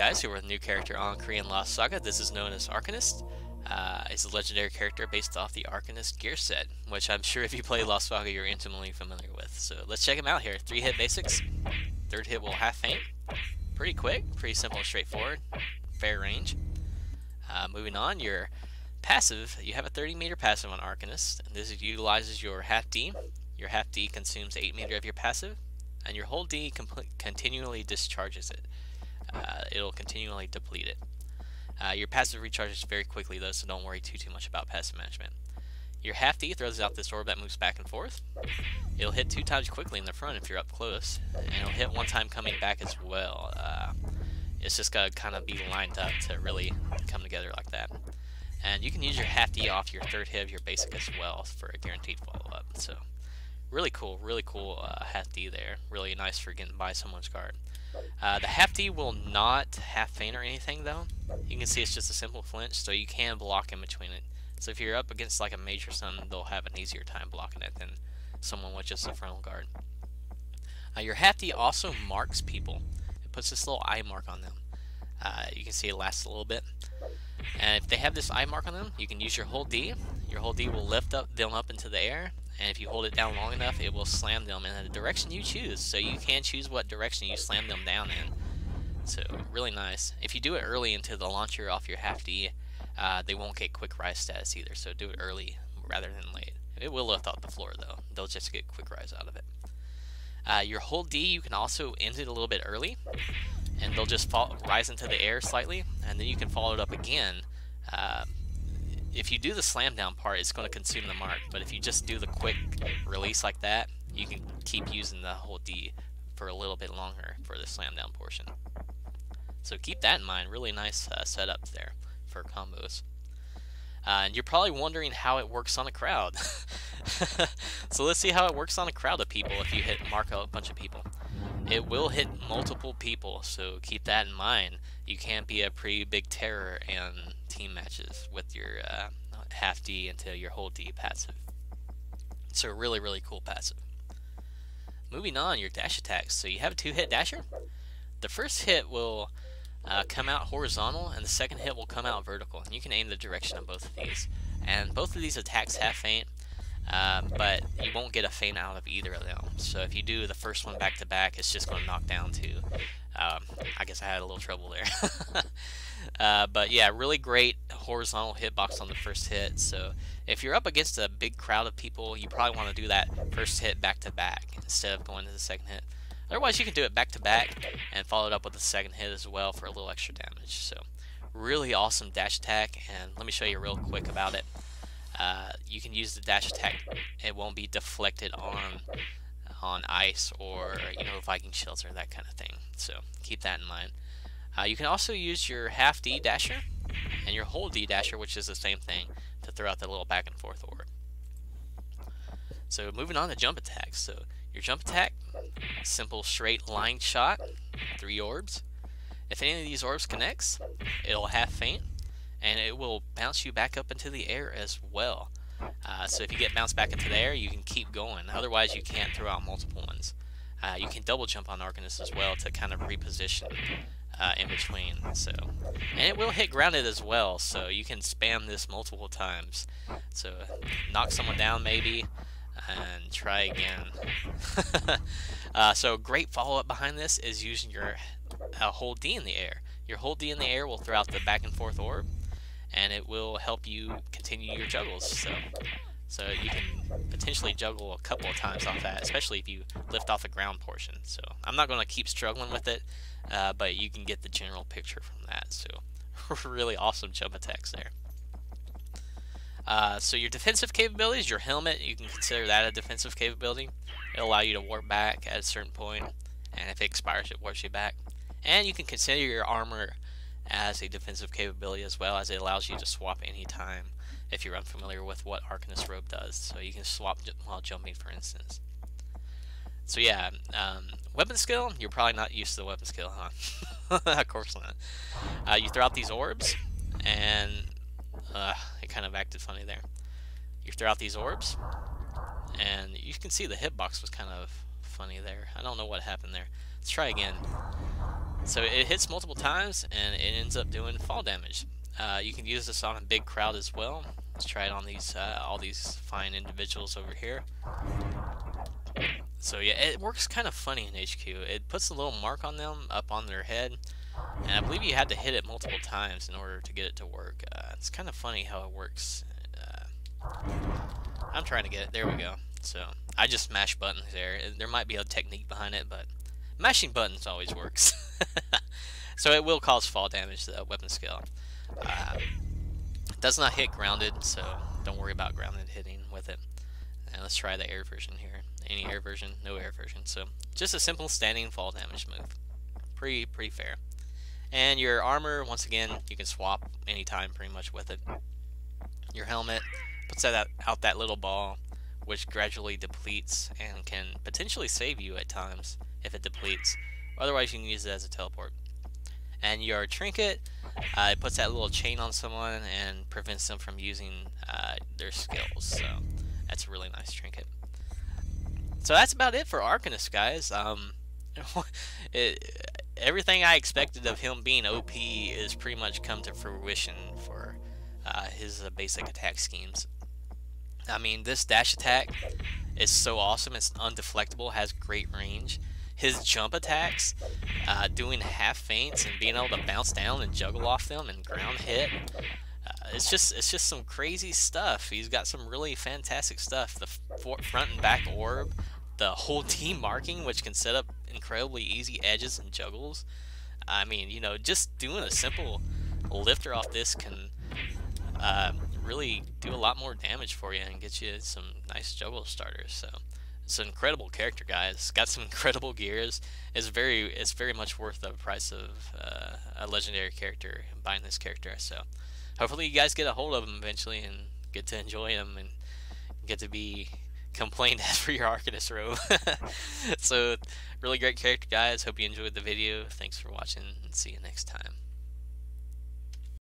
guys, here with a new character on Korean Lost Saga. This is known as Arcanist. It's a legendary character based off the Arcanist gear set, which I'm sure if you play Lost Saga you're intimately familiar with. So let's check him out here. 3-hit basics, 3rd hit will half faint. Pretty quick, pretty simple and straightforward, fair range. Moving on, your passive, you have a 30-meter passive on Arcanist, and this utilizes your half D. Your half D consumes 8 meter of your passive, and your whole D continually discharges it. It'll continually deplete it. Your passive recharges very quickly though, so don't worry too much about passive management. Your half D throws out this orb that moves back and forth. It'll hit 2 times quickly in the front if you're up close, and it'll hit 1 time coming back as well. It's just gotta kind of be lined up to really come together like that. And you can use your half D off your 3rd hit of your basic as well for a guaranteed follow-up. So really cool half D there. Really nice for getting by someone's guard. The half D will not half faint or anything though. You can see it's just a simple flinch, so you can block in between it. So if you're up against like a mage or something, they'll have an easier time blocking it than someone with just a frontal guard. Your half D also marks people. It puts this little eye mark on them. You can see it lasts a little bit. And if they have this eye mark on them, you can use your whole D. Your whole D will lift them up into the air, and if you hold it down long enough, it will slam them in the direction you choose. So you can choose what direction you slam them down in. So really nice. If you do it early into the launcher off your half D, they won't get quick rise status either. So do it early rather than late. It will lift off the floor though. They'll just get quick rise out of it. Your whole D, you can also end it a little bit early, and they'll just rise into the air slightly, and then you can follow it up again. If you do the slam down part, it's going to consume the mark, but if you just do the quick release like that, you can keep using the whole D for a little bit longer for the slam down portion. So keep that in mind. Really nice setup there for combos. And you're probably wondering how it works on a crowd. So let's see how it works on a crowd of people if you mark a bunch of people. It will hit multiple people, so keep that in mind. You can be a pretty big terror in team matches with your half D into your whole D passive. So really cool passive. Moving on, your dash attacks. So you have a 2-hit dasher. The first hit will come out horizontal, and the second hit will come out vertical. And you can aim the direction of both of these. And both of these attacks have feint, but you won't get a feint out of either of them. So if you do the first one back to back, it's just going to knock down 2. I guess I had a little trouble there. But yeah, really great horizontal hitbox on the first hit. So if you're up against a big crowd of people, you probably want to do that first hit back to back instead of going to the second hit. Otherwise, you can do it back to back and follow it up with the second hit as well for a little extra damage. So really awesome dash attack, and let me show you real quick about it. You can use the dash attack. It won't be deflected on ice or Viking shields or that kind of thing. So keep that in mind. You can also use your half D dasher and your whole D dasher, which is the same thing, to throw out the little back and forth orb. So moving on to jump attacks. So your jump attack, simple straight line shot, 3 orbs. If any of these orbs connects, it'll half faint, and it will bounce you back up into the air as well. So if you get bounced back into the air, you can keep going. Otherwise, you can't throw out multiple ones. You can double jump on Arcanist as well to kind of reposition in between. And it will hit grounded as well, so you can spam this multiple times. So knock someone down maybe, and try again. So great follow-up behind this is using your whole D in the air. Your whole D in the air will throw out the back and forth orb, and it will help you continue your juggles. So you can potentially juggle a couple of times off that, especially if you lift off the ground portion. So I'm not going to keep struggling with it, but you can get the general picture from that. So really awesome jump attacks there. So your defensive capabilities, your helmet, you can consider that a defensive capability. It'll allow you to warp back at a certain point, and if it expires, it warps you back. And you can consider your armor as a defensive capability as well, as it allows you to swap anytime if you're unfamiliar with what Arcanist robe does. So you can swap while jumping, for instance. So yeah, weapon skill, you're probably not used to the weapon skill, huh? Of course not. You throw out these orbs, and it kind of acted funny there. You throw out these orbs, and you can see the hitbox was kind of funny there. I don't know what happened there. Let's try again. So it hits multiple times and it ends up doing fall damage. You can use this on a big crowd as well. Let's try it on these all these fine individuals over here. So yeah, it works kind of funny in HQ. It puts a little mark on them up on their head, and I believe you had to hit it multiple times in order to get it to work. It's kind of funny how it works. I'm trying to get it. There we go. So I just mash buttons there. There might be a technique behind it, but mashing buttons always works. So it will cause fall damage, the weapon skill. It does not hit grounded, so don't worry about grounded hitting with it. And let's try the air version here. Any air version, no air version. So just a simple standing fall damage move. Pretty fair. And your armor, once again, you can swap anytime pretty much with it. Your helmet puts out that little ball, which gradually depletes and can potentially save you at times if it depletes. Otherwise, you can use it as a teleport. And your trinket, it puts that little chain on someone and prevents them from using their skills. So that's a really nice trinket. So that's about it for Arcanist, guys. Everything I expected of him being OP is pretty much come to fruition for his basic attack schemes. I mean, this dash attack is so awesome. It's undeflectable, has great range. His jump attacks, doing half feints and being able to bounce down and juggle off them and ground hit. It's just some crazy stuff. He's got some really fantastic stuff. The front and back orb, the whole team marking, which can set up incredibly easy edges and juggles. I mean, you know, just doing a simple lifter off this can really do a lot more damage for you and get you some nice juggle starters. So it's an incredible character, guys. Got some incredible gears. It's very much worth the price of a legendary character, buying this character. So hopefully you guys get a hold of him eventually and get to enjoy him and get to be complained at for your Arcanist robe. So really great character, guys. Hope you enjoyed the video. Thanks for watching and see you next time.